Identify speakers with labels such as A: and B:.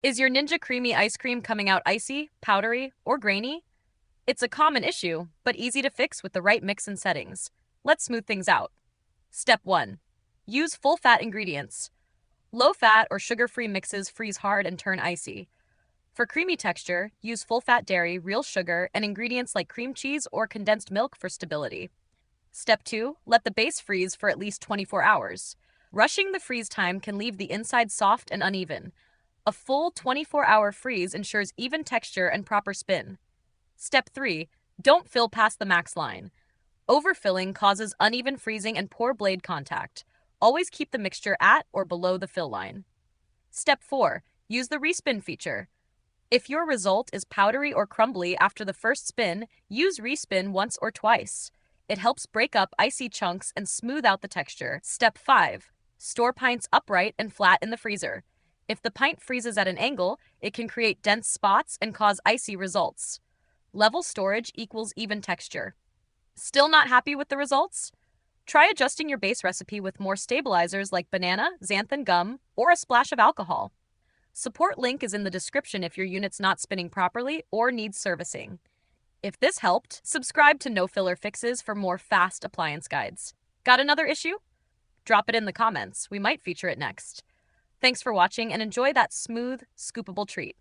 A: Is your Ninja Creamy ice cream coming out icy, powdery, or grainy? It's a common issue, but easy to fix with the right mix and settings. Let's smooth things out. Step 1. Use full-fat ingredients. Low-fat or sugar-free mixes freeze hard and turn icy. For creamy texture, use full-fat dairy, real sugar, and ingredients like cream cheese or condensed milk for stability. Step 2. Let the base freeze for at least 24 hours. Rushing the freeze time can leave the inside soft and uneven. A full 24-hour freeze ensures even texture and proper spin. Step 3. Don't fill past the max line. Overfilling causes uneven freezing and poor blade contact. Always keep the mixture at or below the fill line. Step 4. Use the respin feature. If your result is powdery or crumbly after the first spin, use respin once or twice. It helps break up icy chunks and smooth out the texture. Step 5. Store pints upright and flat in the freezer. If the pint freezes at an angle, it can create dense spots and cause icy results. Level storage equals even texture. Still not happy with the results? Try adjusting your base recipe with more stabilizers like banana, xanthan gum, or a splash of alcohol. Support link is in the description if your unit's not spinning properly or needs servicing. If this helped, subscribe to No Filler Fixes for more fast appliance guides. Got another issue? Drop it in the comments. We might feature it next. Thanks for watching and enjoy that smooth, scoopable treat.